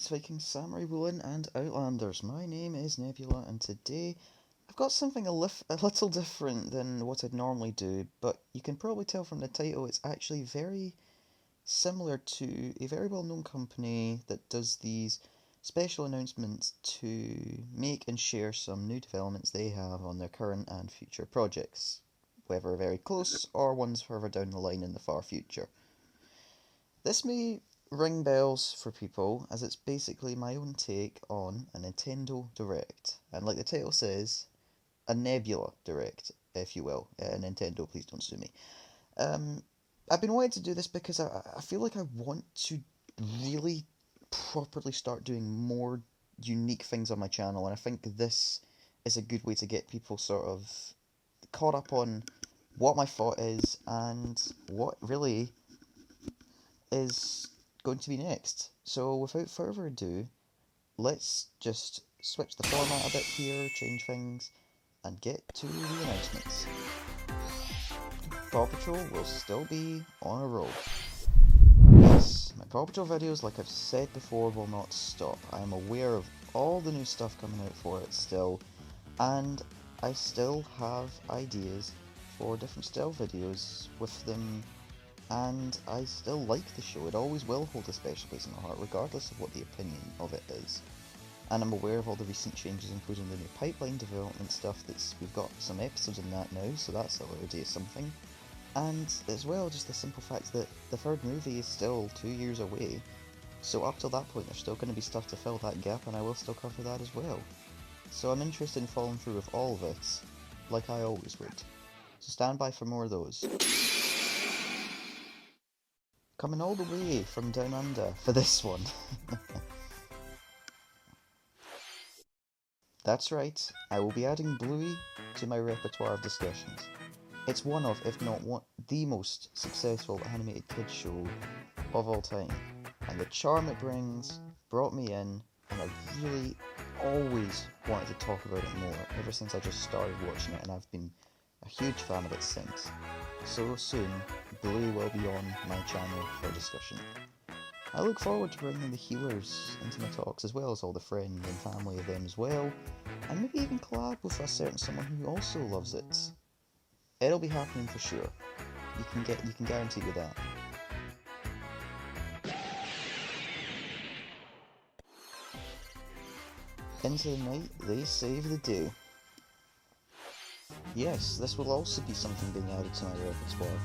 Knights, Vikings, Samurai, Woolen, and Outlanders. My name is Nebula, and today I've got something a little different than what I'd normally do, but you can probably tell from the title it's actually very similar to a very well-known company that does these special announcements to make and share some new developments they have on their current and future projects, whether very close or ones further down the line in the far future. This may ring bells for people, as it's basically my own take on a Nintendo Direct. And like the title says, a Nebula Direct, if you will. Nintendo, please don't sue me. I've been wanting to do this because I feel like I want to really properly start doing more unique things on my channel, and I think this is a good way to get people sort of caught up on what my thought is and what really is going to be next. So without further ado, let's just switch the format a bit here, change things, and get to the announcements. Paw Patrol will still be on a roll. Yes, my Paw Patrol videos, like I've said before, will not stop. I am aware of all the new stuff coming out for it still, and I still have ideas for different style videos with them, and I still like the show. It always will hold a special place in my heart, regardless of what the opinion of it is. And I'm aware of all the recent changes, including the new pipeline development stuff. We've got some episodes in that now, so that's already something. And as well, just the simple fact that the third movie is still 2 years away, so up till that point there's still going to be stuff to fill that gap, and I will still cover that as well. So I'm interested in following through with all of it, like I always would. So stand by for more of those. Coming all the way from down under for this one. That's right, I will be adding Bluey to my repertoire of discussions. It's one of, if not the most successful animated kids show of all time, and the charm it brings brought me in, and I really always wanted to talk about it more ever since I just started watching it, and I've been a huge fan of it since. So soon, Bluey will be on my channel for discussion. I look forward to bringing the healers into my talks, as well as all the friends and family of them as well, and maybe even collab with a certain someone who also loves it. It'll be happening for sure. You can guarantee with that. Into the night, they save the day. Yes, this will also be something being added to my repertoire.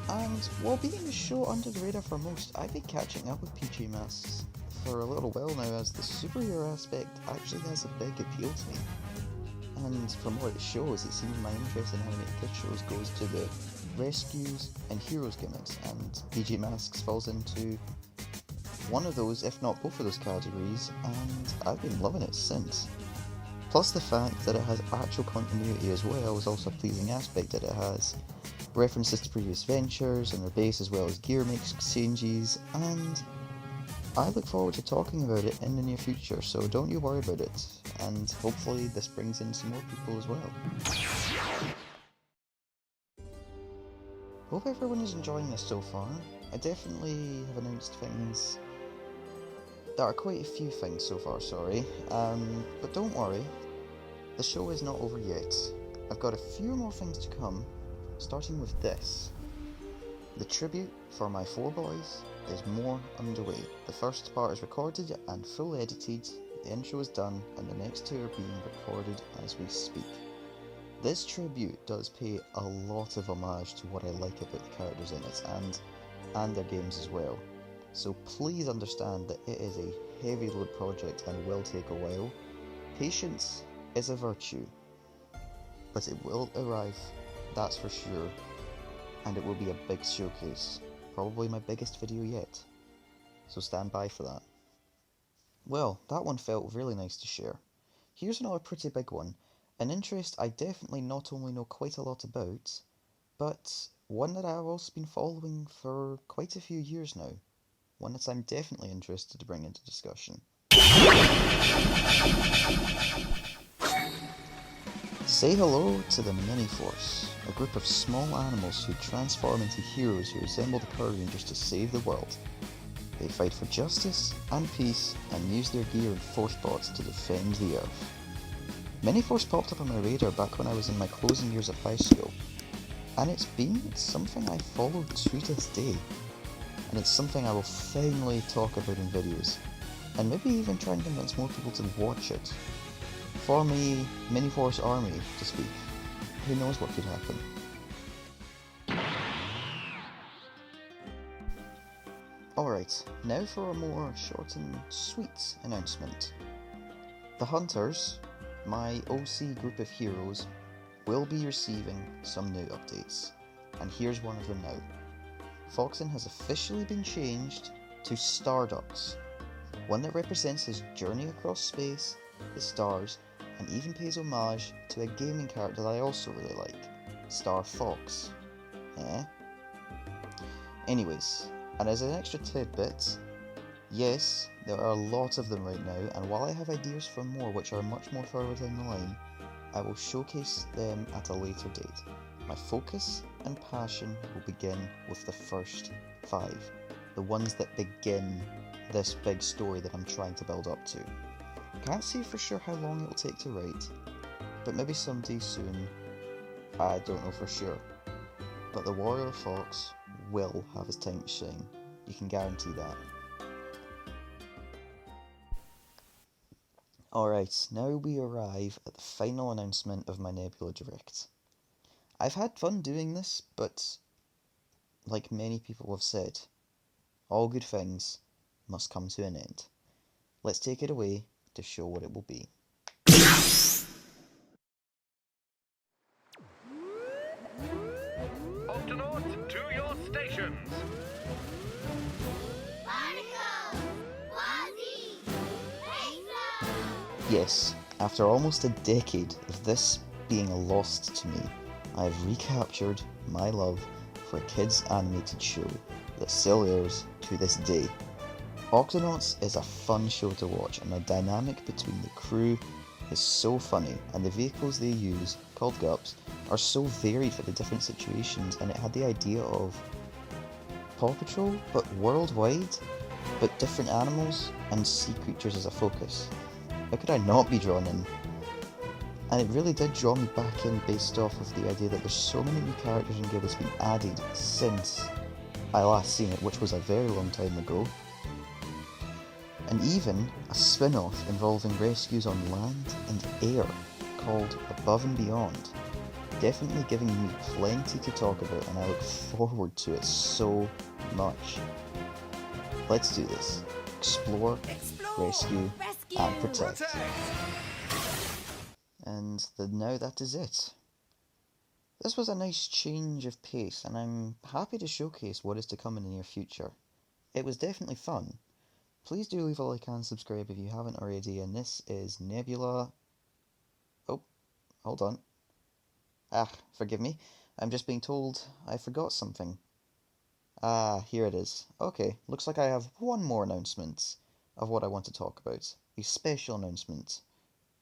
And while being a show under the radar for most, I've been catching up with PJ Masks for a little while now, as the superhero aspect actually has a big appeal to me. And from what it shows, it seems my interest in animated kids shows goes to the rescues and heroes gimmicks, and PJ Masks falls into one of those, if not both of those categories, and I've been loving it since. Plus the fact that it has actual continuity as well is also a pleasing aspect, that it has references to previous ventures and their base, as well as gear mix exchanges, and I look forward to talking about it in the near future, so don't you worry about it, and hopefully this brings in some more people as well. Hope everyone is enjoying this so far. I definitely have announced things. There are quite a few things so far, sorry, but don't worry, the show is not over yet. I've got a few more things to come, starting with this. The tribute for my 4 boys is more underway. The first part is recorded and full edited, the intro is done, and the next 2 are being recorded as we speak. This tribute does pay a lot of homage to what I like about the characters in it, and their games as well. So please understand that it is a heavy load project and will take a while. Patience is a virtue, but it will arrive, that's for sure, and it will be a big showcase, probably my biggest video yet, so stand by for that. Well, that one felt really nice to share. Here's another pretty big one, an interest I definitely not only know quite a lot about, but one that I've also been following for quite a few years now. One that I'm definitely interested to bring into discussion. Say hello to the Mini-Force, a group of small animals who transform into heroes who resemble the Power Rangers to save the world. They fight for justice and peace and use their gear and force bots to defend the Earth. Mini-Force popped up on my radar back when I was in my closing years of high school, and it's been something I follow to this day, and it's something I will finally talk about in videos, and maybe even try and convince more people to watch it. Form a Mini-Force army, to speak. Who knows what could happen. Alright, now for a more short and sweet announcement. The Hunters, my OC group of heroes, will be receiving some new updates, and here's one of them now. Foxen has officially been changed to Stardust, one that represents his journey across space, the stars, and even pays homage to a gaming character that I also really like, Star Fox. Anyways, and as an extra tidbit, yes, there are a lot of them right now, and while I have ideas for more which are much more further down the line, I will showcase them at a later date. My focus and passion will begin with the first 5, the ones that begin this big story that I'm trying to build up to. Can't say for sure how long it will take to write, but maybe someday soon, I don't know for sure. But the Warrior Fox will have his time to shine, you can guarantee that. Alright, now we arrive at the final announcement of my Nebula Direct. I've had fun doing this, but like many people have said, all good things must come to an end. Let's take it away to show what it will be. Octonauts, to your stations! Yes, after almost a decade of this being lost to me, I have recaptured my love for a kids animated show that still airs to this day. Octonauts is a fun show to watch, and the dynamic between the crew is so funny, and the vehicles they use, called Gups, are so varied for the different situations, and it had the idea of Paw Patrol, but worldwide, but different animals and sea creatures as a focus. How could I not be drawn in? And it really did draw me back in based off of the idea that there's so many new characters in Give that's been added since I last seen it, which was a very long time ago. And even a spin-off involving rescues on land and air called Above and Beyond. Definitely giving me plenty to talk about, and I look forward to it so much. Let's do this. Explore, rescue, and protect. And now that is it. This was a nice change of pace, and I'm happy to showcase what is to come in the near future. It was definitely fun. Please do leave a like and subscribe if you haven't already, and this is Nebula... Oh, hold on. Forgive me. I'm just being told I forgot something. Here it is. Okay, looks like I have one more announcement of what I want to talk about. A special announcement,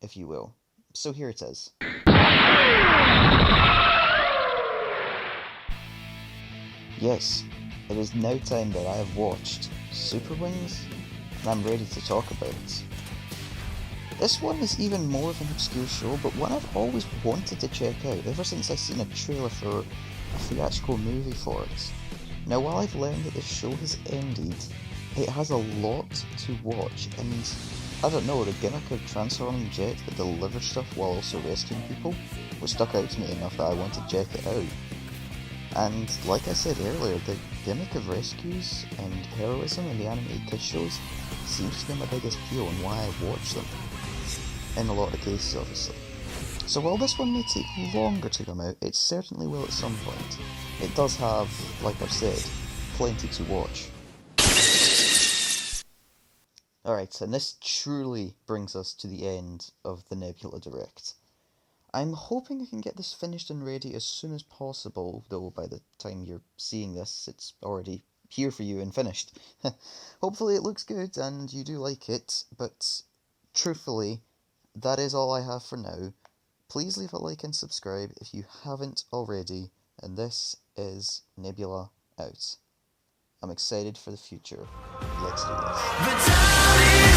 if you will. So here it is. Yes, it is now time that I have watched Super Wings, and I'm ready to talk about it. This one is even more of an obscure show, but one I've always wanted to check out ever since I seen a trailer for a theatrical movie for it. Now, while I've learned that the show has ended, it has a lot to watch, and I don't know, the gimmick of transforming jets that delivers stuff while also rescuing people was stuck out to me enough that I wanted to check it out. And like I said earlier, the gimmick of rescues and heroism in the animated kids shows seems to be my biggest appeal and why I watch them. In a lot of cases, obviously. So while this one may take longer to come out, it certainly will at some point. It does have, like I've said, plenty to watch. Alright, and this truly brings us to the end of the Nebula Direct. I'm hoping I can get this finished and ready as soon as possible, though by the time you're seeing this, it's already here for you and finished. Hopefully it looks good and you do like it, but truthfully, that is all I have for now. Please leave a like and subscribe if you haven't already, and this is Nebula out. I'm excited for the future. let's do this. The time is